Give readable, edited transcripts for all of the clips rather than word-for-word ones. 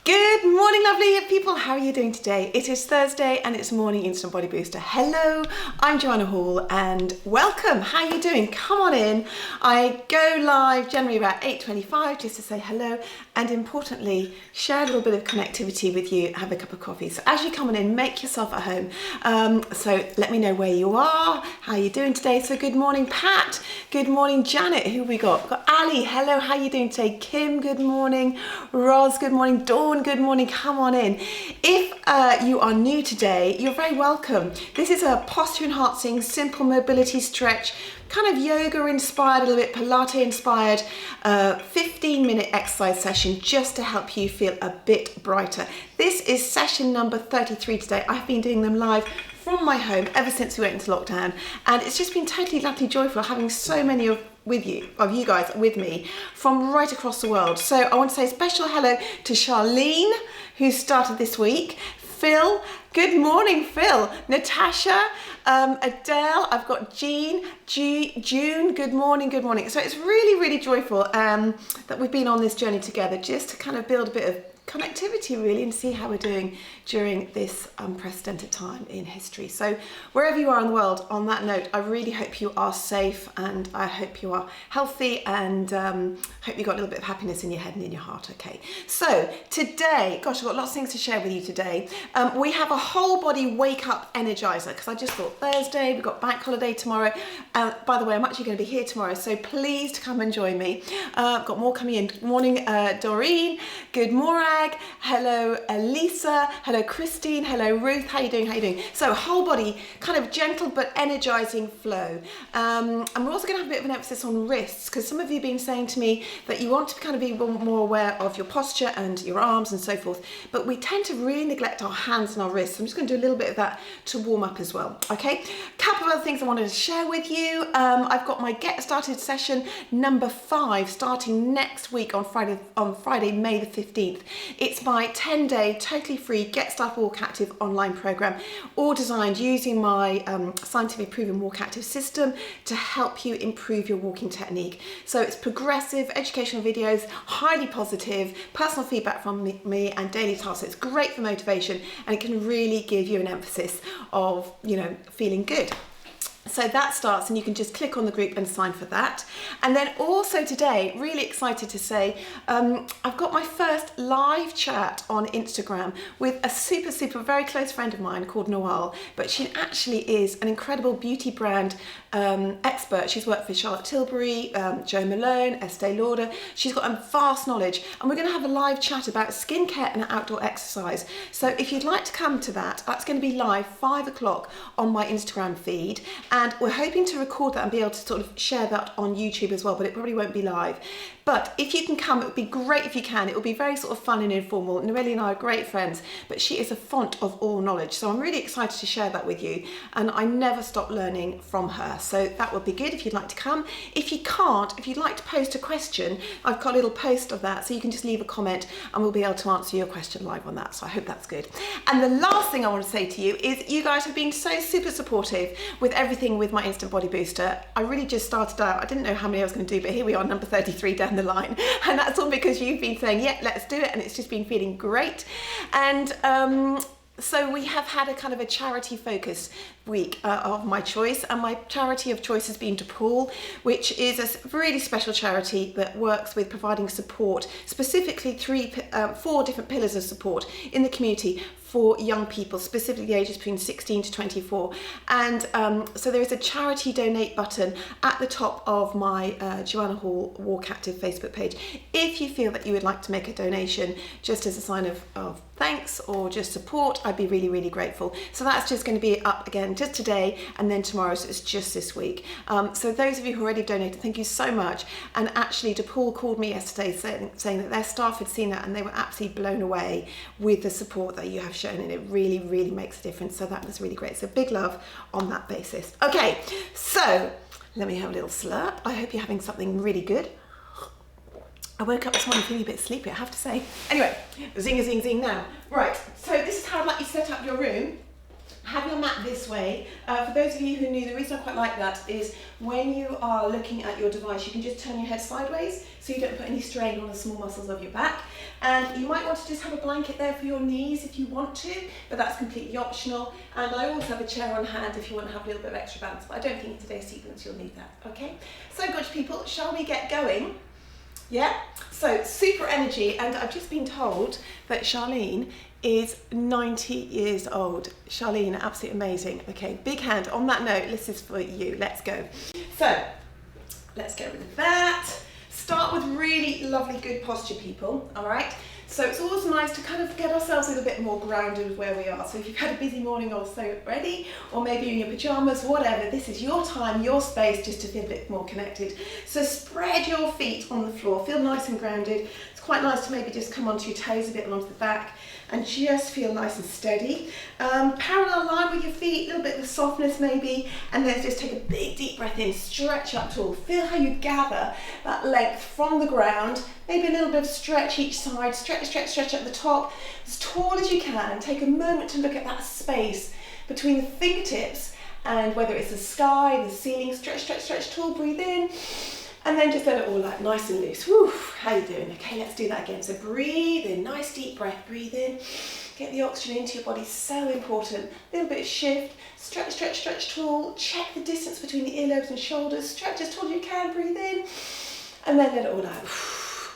Good morning, lovely people. How are you doing today? It is Thursday and it's Morning Instant Body Booster. Hello, I'm Joanna Hall and welcome. How are you doing? Come on in. I go live generally about 8:25 just to say hello and importantly, share a little bit of connectivity with you, have a cup of coffee. So as you come on in, make yourself at home. So let me know where you are, how you're doing today. So good morning, Pat. Good morning, Janet. Who have we got? We've got Ali. Hello, how are you doing today? Kim, good morning. Roz, good morning. Dawn, good morning. Come on in. If you are new today, you're very welcome. This is a posture enhancing, simple mobility stretch, kind of yoga inspired, a little bit Pilates inspired, 15-minute exercise session just to help you feel a bit brighter. This is session number 33 today. I've been doing them live from my home ever since we went into lockdown, and it's just been totally lovely, joyful having so many of you guys with me from right across the world. So I want to say a special hello to Charlene, who started this week. Phil, good morning, Phil. Natasha, Adele, I've got Jean, June, good morning, good morning. So it's really, really joyful that we've been on this journey together just to kind of build a bit of connectivity really and see how we're doing during this unprecedented time in history. So wherever you are in the world, on that note, I really hope you are safe and I hope you are healthy and hope you got a little bit of happiness in your head and in your heart. Okay, so today, gosh, I've got lots of things to share with you today. We have a whole body wake up energizer because I just thought Thursday, we've got bank holiday tomorrow. By the way, I'm actually going to be here tomorrow, so please to come and join me. I've got more coming in. Good morning, Doreen. Good morning. Hello, Elisa. Hello, Christine. Hello, Ruth. How you doing? How you doing? So whole body, kind of gentle but energizing flow. And we're also going to have a bit of an emphasis on wrists because some of you have been saying to me that you want to kind of be more aware of your posture and your arms and so forth. But we tend to really neglect our hands and our wrists. I'm just going to do a little bit of that to warm up as well. Okay. A couple of other things I wanted to share with you. I've got my Get Started session number 5 starting next week on Friday, May the 15th. It's my 10-day, totally free Get Started WalkActive online program, all designed using my scientifically proven WalkActive system to help you improve your walking technique. So it's progressive, educational videos, highly positive, personal feedback from me and daily tasks. So it's great for motivation and it can really give you an emphasis of, feeling good. So that starts and you can just click on the group and sign for that. And then also today, really excited to say, I've got my first live chat on Instagram with a super very close friend of mine called Noelle, but she actually is an incredible beauty brand expert. She's worked for Charlotte Tilbury, Jo Malone, Estee Lauder. She's got a vast knowledge and we're going to have a live chat about skincare and outdoor exercise. So if you'd like to come to that, that's going to be live 5 o'clock on my Instagram feed. And we're hoping to record that and be able to sort of share that on YouTube as well, but it probably won't be live. But if you can come, it would be great if you can. It will be very sort of fun and informal. Noelle and I are great friends, but she is a font of all knowledge. So I'm really excited to share that with you. And I never stop learning from her. So that would be good if you'd like to come. If you can't, if you'd like to post a question, I've got a little post of that. So you can just leave a comment and we'll be able to answer your question live on that. So I hope that's good. And the last thing I want to say to you is you guys have been so super supportive with everything with my Instant Body Booster. I really just started out, I didn't know how many I was going to do, but here we are, number 33 down the line. And that's all because you've been saying, yeah, let's do it. And it's just been feeling great. And so we have had a kind of a charity focus week of my choice, and my charity of choice has been DePaul, which is a really special charity that works with providing support, specifically 4 different pillars of support in the community for young people, specifically the ages between 16 to 24. And so there is a charity donate button at the top of my Joanna Hall WalkActive Facebook page. If you feel that you would like to make a donation just as a sign of thanks or just support, I'd be really, really grateful. So that's just going to be up again just today and then tomorrow, so it's just this week. So those of you who already donated, thank you so much. And actually DePaul called me yesterday saying that their staff had seen that and they were absolutely blown away with the support that you have shown, and it really, really makes a difference. So that was really great. So big love on that basis. Okay, so let me have a little slurp. I hope you're having something really good. I woke up this morning feeling a bit sleepy, I have to say. Anyway, zing, zing, zing now. Right, so this is how I'd like you to set up your room. have your mat this way. For those of you who knew, the reason I quite like that is when you are looking at your device, you can just turn your head sideways so you don't put any strain on the small muscles of your back. And you might want to just have a blanket there for your knees if you want to, but that's completely optional. And I always have a chair on hand if you want to have a little bit of extra balance, but I don't think in today's sequence you'll need that, okay? So good people, shall we get going? Yeah, so super energy, and I've just been told that Charlene is 90 years old. Charlene, absolutely amazing. Okay, big hand. On that note, this is for you. Let's go. So, let's get rid of that. Start with really lovely, good posture, people. All right. So it's always nice to kind of get ourselves a little bit more grounded with where we are. So if you've had a busy morning or so already, or maybe in your pajamas, whatever, this is your time, your space, just to feel a bit more connected. So spread your feet on the floor, feel nice and grounded. It's quite nice to maybe just come onto your toes a bit and onto the back and just feel nice and steady. Parallel line with your feet, a little bit of softness maybe, and then just take a big deep breath in, stretch up tall. Feel how you gather that length from the ground, maybe a little bit of stretch each side, stretch at the top, as tall as you can. Take a moment to look at that space between the fingertips and whether it's the sky, the ceiling, stretch tall, breathe in. And then just let it all out nice and loose. Whew, how you doing? Okay, let's do that again. So breathe in, nice deep breath, breathe in. Get the oxygen into your body, so important. A little bit of shift, stretch tall. Check the distance between the earlobes and shoulders. Stretch as tall as you can, breathe in. And then let it all out.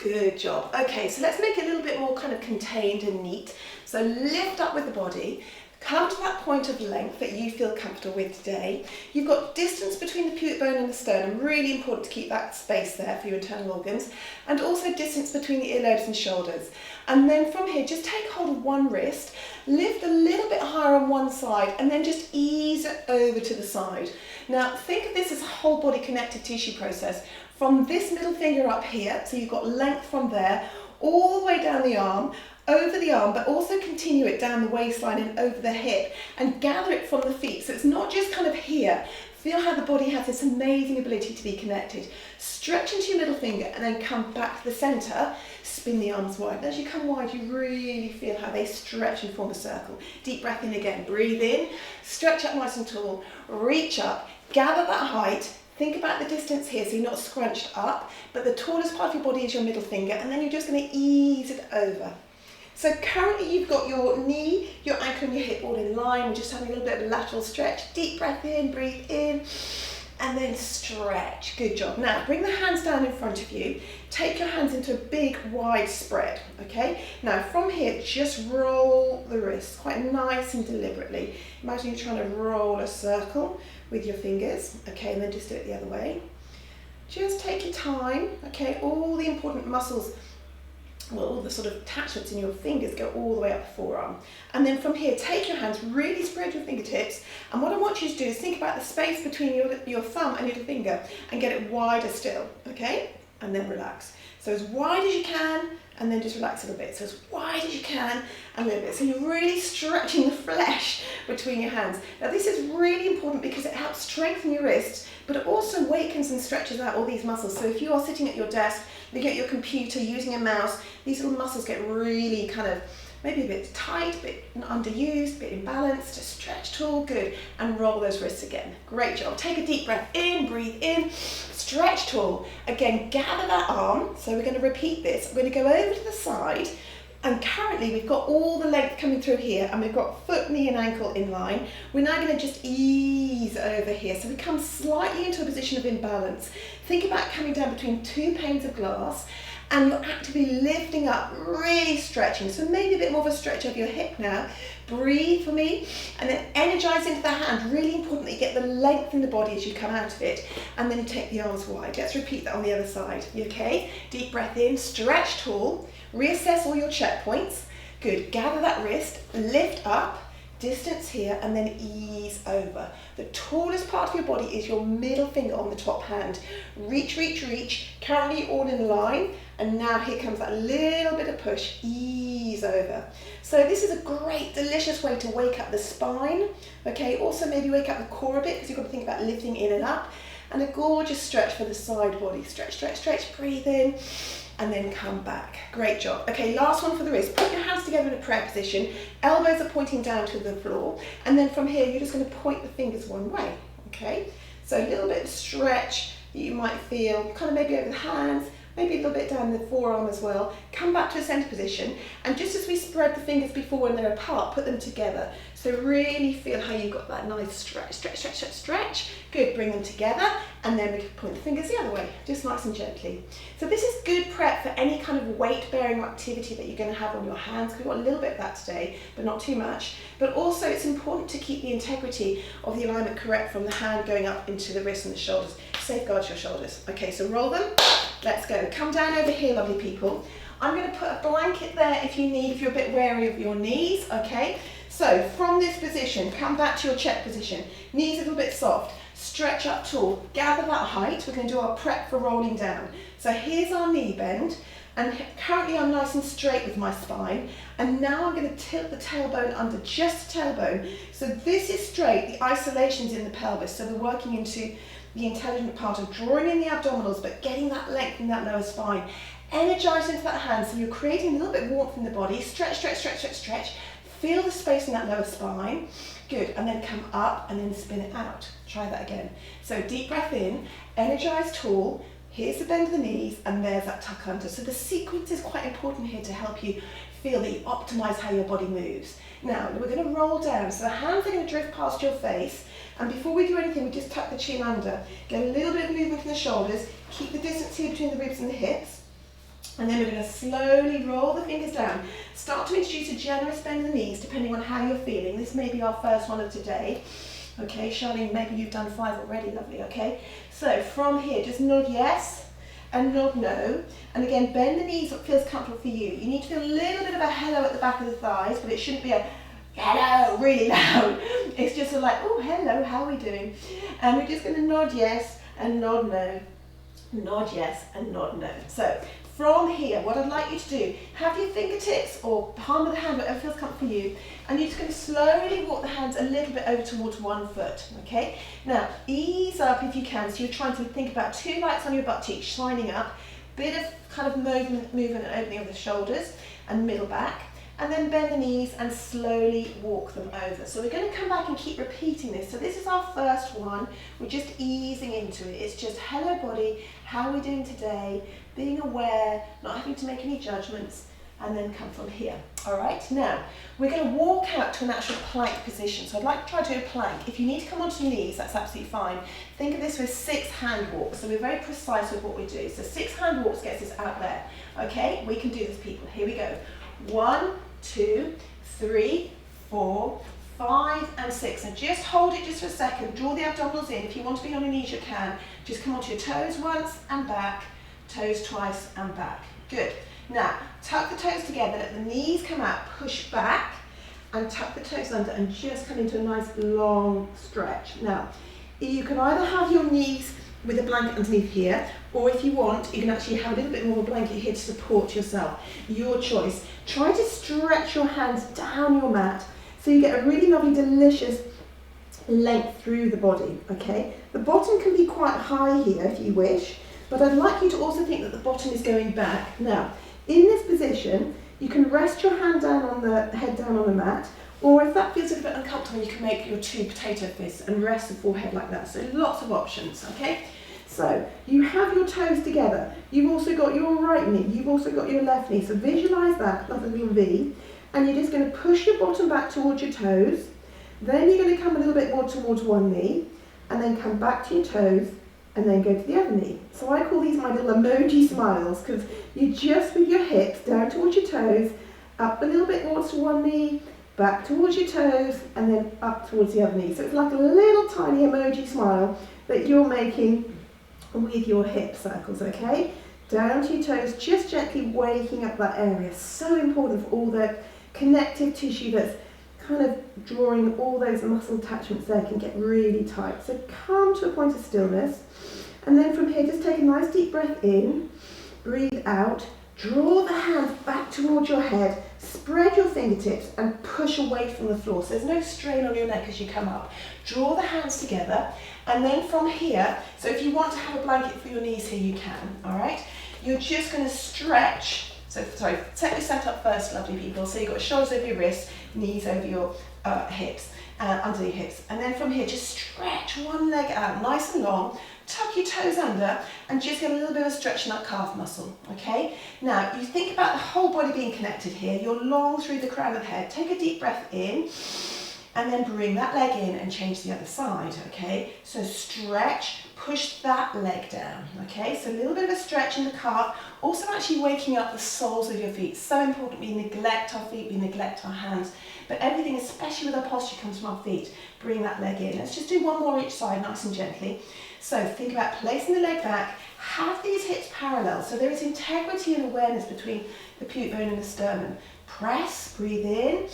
Good job. Okay, so let's make it a little bit more kind of contained and neat. So lift up with the body. Come to that point of length that you feel comfortable with today. You've got distance between the pubic bone and the sternum, really important to keep that space there for your internal organs, and also distance between the earlobes and shoulders. And then from here, just take hold of one wrist, lift a little bit higher on one side, and then just ease it over to the side. Now, think of this as a whole body connected tissue process. From this middle finger up here, so you've got length from there, all the way down the arm, over the arm, but also continue it down the waistline and over the hip and gather it from the feet. So it's not just kind of here. Feel how the body has this amazing ability to be connected. Stretch into your middle finger and then come back to the center. Spin the arms wide. And as you come wide, you really feel how they stretch and form a circle. Deep breath in again. Breathe in. Stretch up nice and tall. Reach up. Gather that height. Think about the distance here, so you're not scrunched up, but the tallest part of your body is your middle finger, and then you're just going to ease it over. So currently you've got your knee, your ankle and your hip all in line. We're just having a little bit of lateral stretch. Deep breath in, breathe in, and then stretch. Good job. Now bring the hands down in front of you. Take your hands into a big wide spread, okay? Now from here, just roll the wrists quite nice and deliberately. Imagine you're trying to roll a circle with your fingers, okay? And then just do it the other way. Just take your time, okay? All the important muscles, well, all the sort of attachments in your fingers go all the way up the forearm. And then from here, take your hands, really spread your fingertips. And what I want you to do is think about the space between your thumb and your finger and get it wider still, okay? And then relax. So as wide as you can, and then just relax a little bit. So as wide as you can, and a little bit. So you're really stretching the flesh between your hands. Now this is really important because it helps strengthen your wrists, but it also wakens and stretches out all these muscles. So if you are sitting at your desk, looking at your computer, using a mouse, these little muscles get really kind of maybe a bit tight, a bit underused, a bit imbalanced. Just stretch tall, good, and roll those wrists again. Great job. Take a deep breath in, breathe in, stretch tall. Again, gather that arm. So we're going to repeat this. We're going to go over to the side, and currently we've got all the length coming through here, and we've got foot, knee and ankle in line. We're now going to just ease over here. So we come slightly into a position of imbalance. Think about coming down between two panes of glass, and you're actively lifting up, really stretching. So maybe a bit more of a stretch of your hip now. Breathe for me, and then energize into the hand. Really important that you get the length in the body as you come out of it, and then you take the arms wide. Let's repeat that on the other side. You okay? Deep breath in, stretch tall, reassess all your checkpoints. Good, gather that wrist, lift up, distance here, and then ease over. The tallest part of your body is your middle finger on the top hand. Reach, reach, reach. Currently all in line, and now here comes that little bit of push, ease over. So this is a great, delicious way to wake up the spine, okay? Also maybe wake up the core a bit, because you've got to think about lifting in and up. And a gorgeous stretch for the side body. Stretch, stretch, stretch, breathe in, and then come back. Great job. Okay, last one for the wrist. Put your hands together in a prayer position. Elbows are pointing down to the floor. And then from here, you're just going to point the fingers one way. Okay, so a little bit of stretch that you might feel, kind of maybe over the hands, maybe a little bit down the forearm as well. Come back to a center position, and just as we spread the fingers before when they're apart, put them together. So really feel how you've got that nice stretch, stretch, stretch, stretch, stretch. Good, bring them together, and then we can point the fingers the other way, just nice and gently. So this is good prep for any kind of weight-bearing activity that you're going to have on your hands. We've got a little bit of that today, but not too much. But also it's important to keep the integrity of the alignment correct from the hand going up into the wrists and the shoulders. Safeguard your shoulders. Okay, so roll them. Let's go. Come down over here, lovely people. I'm going to put a blanket there if you need, if you're a bit wary of your knees, okay? So from this position, come back to your check position. Knees a little bit soft. Stretch up tall. Gather that height. We're going to do our prep for rolling down. So here's our knee bend. And currently I'm nice and straight with my spine. And now I'm going to tilt the tailbone under, just the tailbone. So this is straight. The isolation's in the pelvis. So we're working into the intelligent part of drawing in the abdominals, but getting that length in that lower spine. Energize into that hand, so you're creating a little bit of warmth in the body. Stretch, stretch, stretch, stretch, stretch. Feel the space in that lower spine. Good, and then come up and then spin it out. Try that again. So deep breath in, energize tall. Here's the bend of the knees, and there's that tuck under. So the sequence is quite important here to help you feel that you optimize how your body moves. Now, we're going to roll down. So the hands are going to drift past your face. And before we do anything, we just tuck the chin under. Get a little bit of movement in the shoulders. Keep the distance here between the ribs and the hips. And then we're going to slowly roll the fingers down. Start to introduce a generous bend in the knees, depending on how you're feeling. This may be our first one of today. Okay, Charlene, maybe you've done 5 already, lovely, okay? So from here, just nod yes and nod no. And again, bend the knees what feels comfortable for you. You need to feel a little bit of a hello at the back of the thighs, but it shouldn't be a hello really loud. It's just a like, oh, hello, how are we doing? And we're just going to nod yes and nod no. Nod yes and nod no. So from here, what I'd like you to do, have your fingertips or palm of the hand, whatever feels comfortable for you, and you're just going to slowly walk the hands a little bit over towards one foot, okay? Now, ease up if you can, so you're trying to think about 2 lights on your butt cheek, shining up, bit of kind of movement and opening of the shoulders and middle back, and then bend the knees and slowly walk them over. So we're going to come back and keep repeating this. So this is our first one. We're just easing into it. It's just, hello body, how are we doing today? Being aware, not having to make any judgments, and then come from here. All right, now we're going to walk out to an actual plank position. So I'd like to try to do a plank. If you need to come onto your knees, that's absolutely fine. Think of this with 6 hand walks. So we're very precise with what we do. So 6 hand walks gets us out there. Okay, we can do this, people. Here we go. 1, 2, 3, 4, 5 and 6. And just hold it just for a second. Draw the abdominals in. If you want to be on your knees, you can. Just come onto your toes once and back. Toes twice and back. Good. Now, tuck the toes together, let the knees come out, push back, and tuck the toes under, and just come into a nice long stretch. Now, you can either have your knees with a blanket underneath here, or if you want, you can actually have a little bit more of a blanket here to support yourself. Your choice. Try to stretch your hands down your mat, so you get a really lovely, delicious length through the body, okay? The bottom can be quite high here if you wish, but I'd like you to also think that the bottom is going back. Now, in this position, you can rest your hand down on the head down on the mat, or if that feels a bit uncomfortable, you can make your 2 potato fists and rest the forehead like that. So lots of options, okay? So you have your toes together. You've also got your right knee. You've also got your left knee. So visualize that, like a little V, and you're just going to push your bottom back towards your toes. Then you're going to come a little bit more towards one knee, and then come back to your toes, and then go to the other knee. So I call these my little emoji smiles, because you just with your hips down towards your toes, up a little bit more to one knee, back towards your toes, and then up towards the other knee. So it's like a little tiny emoji smile that you're making with your hip circles, okay? Down to your toes, just gently waking up that area. So important for all the connective tissue that's kind of drawing all those muscle attachments there can get really tight. So come to a point of stillness, and then from here just take a nice deep breath in, breathe out, Draw the hands back towards your head, spread your fingertips and push away from the floor. So there's no strain on your neck as you come up. Draw the hands together, and then from here, so if you want to have a blanket for your knees here, you can, all right? You're just going to stretch. So, sorry, set your setup first, lovely people. So you've got shoulders over your wrists, knees over your hips, under your hips. And then from here, just stretch one leg out, nice and long. Tuck your toes under and just get a little bit of a stretch in that calf muscle, okay? Now, you think about the whole body being connected here. You're long through the crown of the head. Take a deep breath in and then bring that leg in and change the other side, okay? So stretch, push that leg down, okay? So a little bit of a stretch in the calf. Also actually waking up the soles of your feet. So important, we neglect our feet, we neglect our hands. But everything, especially with our posture, comes from our feet. Bring that leg in. Let's just do one more each side, nice and gently. So think about placing the leg back, have these hips parallel, so there is integrity and awareness between the pubic bone and the sternum. Press, breathe in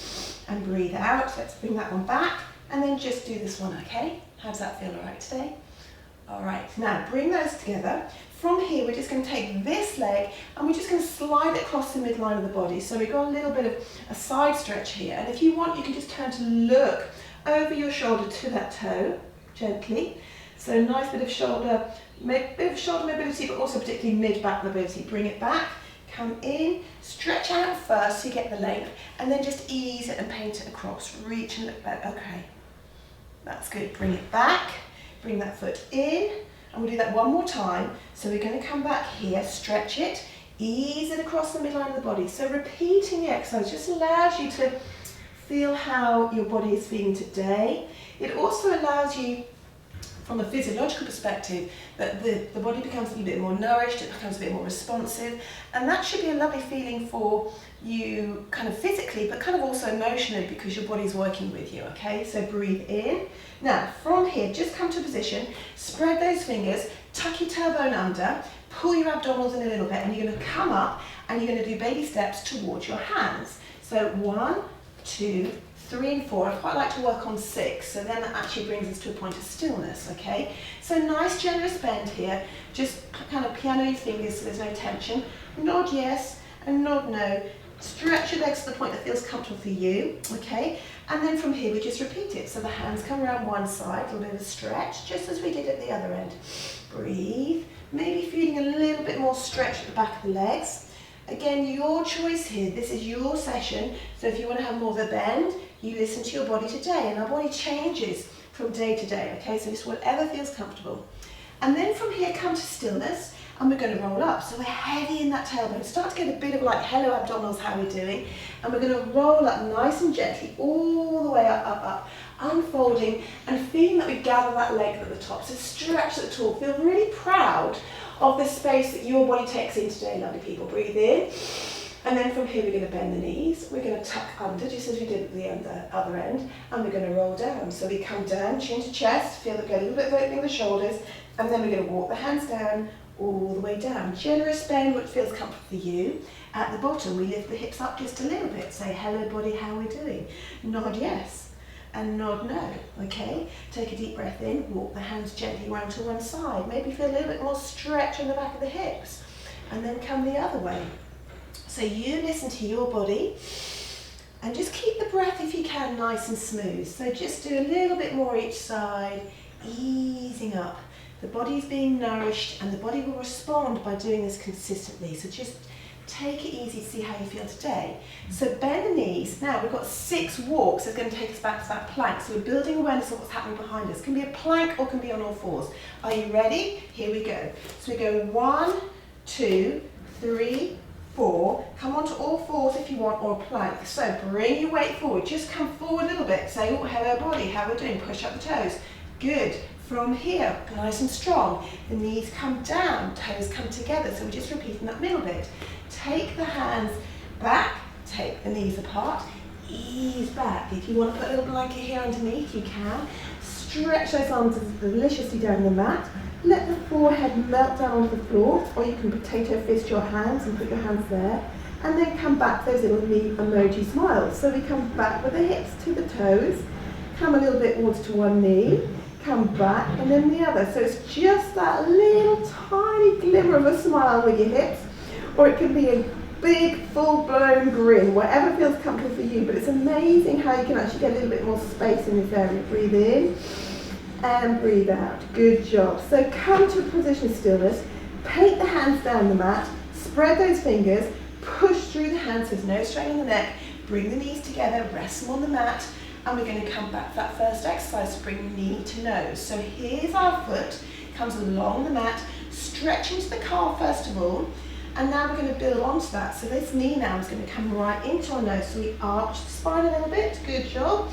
and breathe out. Let's bring that one back and then just do this one, okay? How does that feel all right today? All right, now bring those together. From here, we're just going to take this leg and we're just going to slide it across the midline of the body. So we've got a little bit of a side stretch here, and if you want, you can just turn to look over your shoulder to that toe, gently. So nice bit of shoulder mobility, but also particularly mid-back mobility. Bring it back, come in, stretch out first so you get the length, and then just ease it and paint it across. Reach and look back. Okay, that's good. Bring it back, bring that foot in, and we'll do that one more time. So we're going to come back here, stretch it, ease it across the midline of the body. So repeating the exercise just allows you to feel how your body is feeling today. It also allows you, from a physiological perspective, that the body becomes a little bit more nourished, it becomes a bit more responsive, and that should be a lovely feeling for you kind of physically, but kind of also emotionally, because your body's working with you, okay? So breathe in. Now, from here, just come to a position, spread those fingers, tuck your tailbone under, pull your abdominals in a little bit, and you're going to come up and you're going to do baby steps towards your hands. So 1, 2, 3 and 4, I quite like to work on 6, so then that actually brings us to a point of stillness, okay? So nice generous bend here, just kind of piano your fingers so there's no tension. Nod yes and nod no. Stretch your legs to the point that feels comfortable for you, okay? And then from here we just repeat it. So the hands come around one side, a little bit of a stretch, just as we did at the other end. Breathe, maybe feeling a little bit more stretch at the back of the legs. Again, your choice here, this is your session, so if you want to have more of a bend, you listen to your body today, and our body changes from day to day, okay? So just whatever feels comfortable. And then from here, come to stillness, and we're going to roll up. So we're heavy in that tailbone. Start to get a bit of like, hello abdominals, how are we doing? And we're going to roll up nice and gently, all the way up, up, up, unfolding, and feeling that we gather that leg at the top. So stretch at the top, feel really proud of the space that your body takes in today, lovely people. Breathe in, and then from here we're going to bend the knees, we're going to tuck under, just as we did at the other end, and we're going to roll down. So we come down, chin to chest, feel that we get a little bit of opening the shoulders, and then we're going to walk the hands down, all the way down. Generous bend, what feels comfortable for you. At the bottom, we lift the hips up just a little bit, say, hello body, how are we doing? Nod yes, and nod no, okay? Take a deep breath in, walk the hands gently round to one side, maybe feel a little bit more stretch on the back of the hips, and then come the other way. So you listen to your body, and just keep the breath, if you can, nice and smooth. So just do a little bit more each side, easing up. The body's being nourished, and the body will respond by doing this consistently. So just take it easy to see how you feel today. So bend the knees. Now we've got 6 walks that's going to take us back to that plank. So we're building awareness of what's happening behind us. It can be a plank or can be on all fours. Are you ready? Here we go. So we go 1, 2, 3, 4. Come onto all fours if you want, or a plank. So bring your weight forward. Just come forward a little bit. Say, oh, hello body, how are we doing? Push up the toes. Good. From here, nice and strong. The knees come down, toes come together. So we're just repeating that middle bit. Take the hands back, take the knees apart, ease back. If you want to put a little blanket here underneath, you can. Stretch those arms deliciously down the mat. Let the forehead melt down onto the floor, or you can potato fist your hands and put your hands there. And then come back, those little knee emoji smiles. So we come back with the hips to the toes, come a little bit towards to one knee, come back, and then the other. So it's just that little tiny glimmer of a smile with your hips, or it can be a big, full-blown grin, whatever feels comfortable for you, but it's amazing how you can actually get a little bit more space in this area. Breathe in and breathe out. Good job. So come to a position of stillness, take the hands down the mat, spread those fingers, push through the hands, there's no strain on the neck, bring the knees together, rest them on the mat, and we're going to come back to that first exercise to bring knee to nose. So here's our foot, comes along the mat, stretch into the calf first of all, and now we're going to build onto that. So this knee now is going to come right into our nose, so we arch the spine a little bit, good job,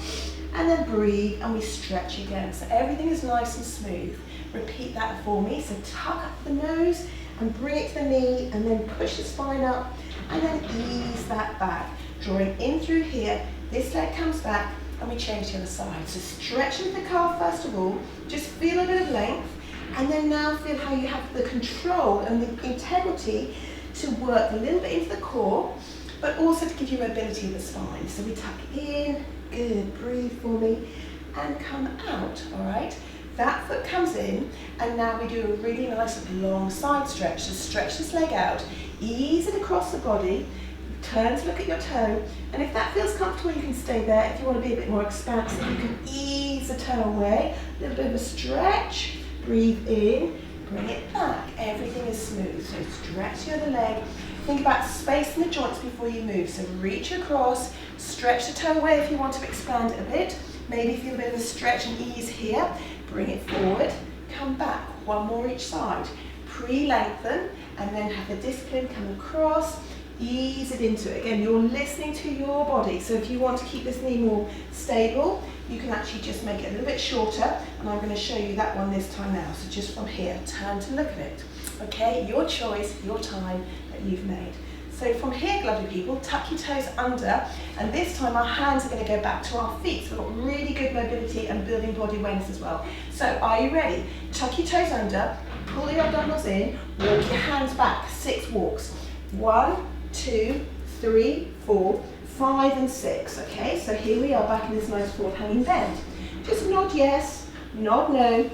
and then breathe and we stretch again. So everything is nice and smooth. Repeat that for me, so tuck up the nose and bring it to the knee, and then push the spine up, and then ease that back. Drawing in through here, this leg comes back, and we change to the other side. So stretch into the calf first of all, just feel a bit of length, and then now feel how you have the control and the integrity to work a little bit into the core, but also to give you mobility in the spine. So we tuck in, good, breathe for me, and come out, all right? That foot comes in, and now we do a really nice long side stretch. So stretch this leg out, ease it across the body, turn to look at your toe, and if that feels comfortable, you can stay there. If you want to be a bit more expansive, you can ease the toe away, a little bit of a stretch, breathe in, bring it back. Everything is smooth, so stretch the other leg. Think about space in the joints before you move, so reach across, stretch the toe away if you want to expand it a bit, maybe feel a bit of a stretch and ease here, bring it forward, come back, one more each side, pre-lengthen, and then have the discipline come across, ease it into it. Again, you're listening to your body, so if you want to keep this knee more stable, you can actually just make it a little bit shorter, and I'm going to show you that one this time now. So just from here, turn to look at it. Okay, your choice, your time that you've made. So from here, lovely people, tuck your toes under, and this time our hands are going to go back to our feet. So we've got really good mobility and building body awareness as well. So are you ready? Tuck your toes under, pull your abdominals in, walk your hands back, 6 walks. 1, 2, 3, 4, 5 and 6, okay? So here we are back in this nice forward hanging bend. Just nod yes, nod no,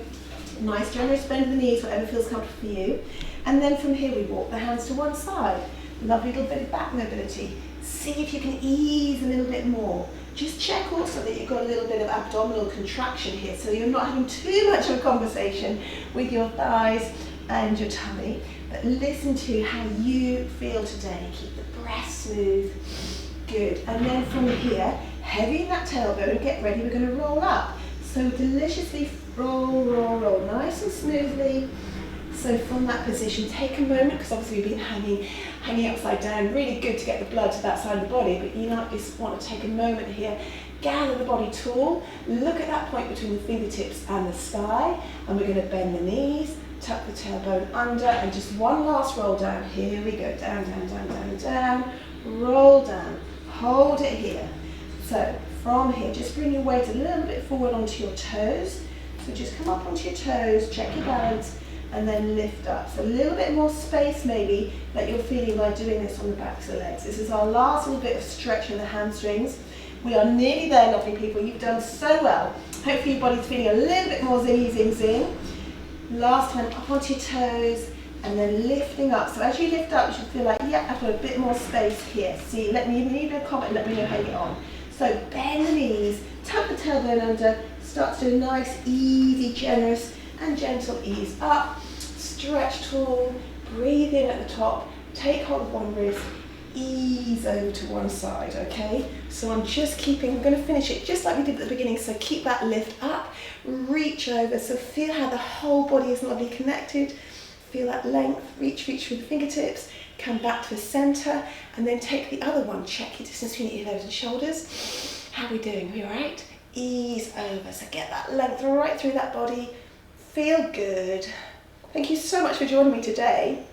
nice generous bend of the knees, whatever feels comfortable for you. And then from here we walk the hands to one side. Lovely little bit of back mobility. See if you can ease a little bit more. Just check also that you've got a little bit of abdominal contraction here, so you're not having too much of a conversation with your thighs and your tummy. But listen to how you feel today. Keep the breath smooth. Good. And then from here, heavy in that tailbone, get ready, we're going to roll up. So deliciously roll, roll, roll, nice and smoothly. So from that position, take a moment, because obviously we've been hanging upside down, really good to get the blood to that side of the body, but you might just want to take a moment here, gather the body tall, look at that point between the fingertips and the sky, and we're going to bend the knees, tuck the tailbone under, and just one last roll down. Here we go, down, down, down, down, down, roll down, hold it here. So from here, just bring your weight a little bit forward onto your toes. So just come up onto your toes, check your balance, and then lift up. So a little bit more space maybe that you're feeling by doing this on the backs of the legs. This is our last little bit of stretch of the hamstrings. We are nearly there, lovely people. You've done so well. Hopefully your body's feeling a little bit more zingy, zing, zing. Last time, up onto your toes, and then lifting up. So as you lift up, you should feel like, yeah, I've got a bit more space here. See, let me leave a comment, let me know how you get on. So bend the knees, tuck the tailbone under, start to do a nice, easy, generous and gentle ease up. Stretch tall, breathe in at the top, take hold of one wrist, ease over to one side, okay? So I'm going to finish it just like we did at the beginning, so keep that lift up, reach over, so feel how the whole body is lovely connected, feel that length, reach through the fingertips, come back to the center, and then take the other one, check your distance between your earlobes and shoulders. How are we doing? Are we all right? Ease over, so get that length right through that body, feel good. Thank you so much for joining me today.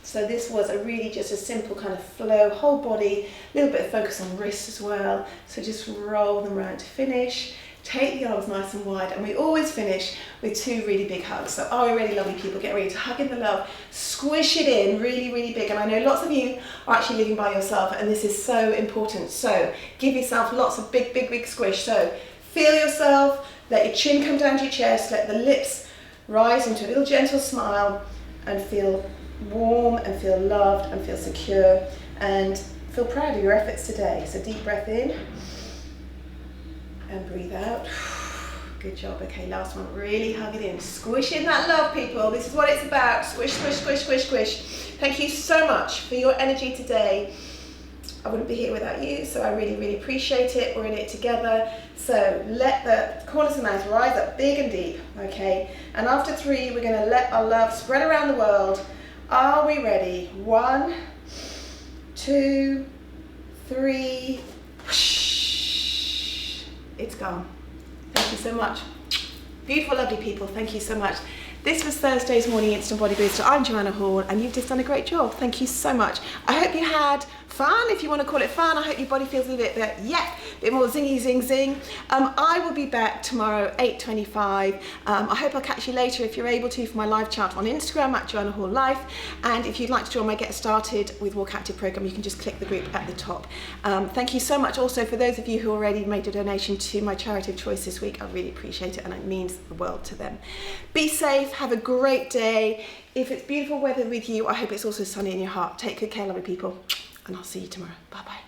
So this was just a simple kind of flow, whole body, a little bit of focus on wrists as well. So just roll them around to finish. Take the arms nice and wide, and we always finish with 2 really big hugs. So are we ready, lovely people? Get ready to hug in the love, squish it in really, really big. And I know lots of you are actually living by yourself, and this is so important. So give yourself lots of big, big, big squish. So feel yourself, let your chin come down to your chest, let the lips rise into a little gentle smile, and feel warm and feel loved and feel secure and feel proud of your efforts today. So deep breath in and breathe out. Good job. Okay, last one. Really hug it in. Squish in that love, people. This is what it's about. Squish, squish, squish, squish, squish. Thank you so much for your energy today. I wouldn't be here without you, so I really, really appreciate it. We're in it together. So let the corners of the mouth rise up big and deep, okay? And after 3, we're going to let our love spread around the world. Are we ready? 1, 2, 3. Whoosh. It's gone. Thank you so much. Beautiful, lovely people. Thank you so much. This was Thursday's Morning Instant Body Booster. I'm Joanna Hall, and you've just done a great job. Thank you so much. I hope you had fun, if you want to call it fun. I hope your body feels a little bit more zingy, zing, zing. I will be back tomorrow, 8:25. I hope I'll catch you later if you're able to for my live chat on Instagram at Joanna Hall Life. And if you'd like to join my Get Started with WalkActive program, you can just click the group at the top. Thank you so much also for those of you who already made a donation to my charity of choice this week. I really appreciate it, and it means the world to them. Be safe, have a great day. If it's beautiful weather with you, I hope it's also sunny in your heart. Take good care, lovely people. And I'll see you tomorrow. Bye-bye.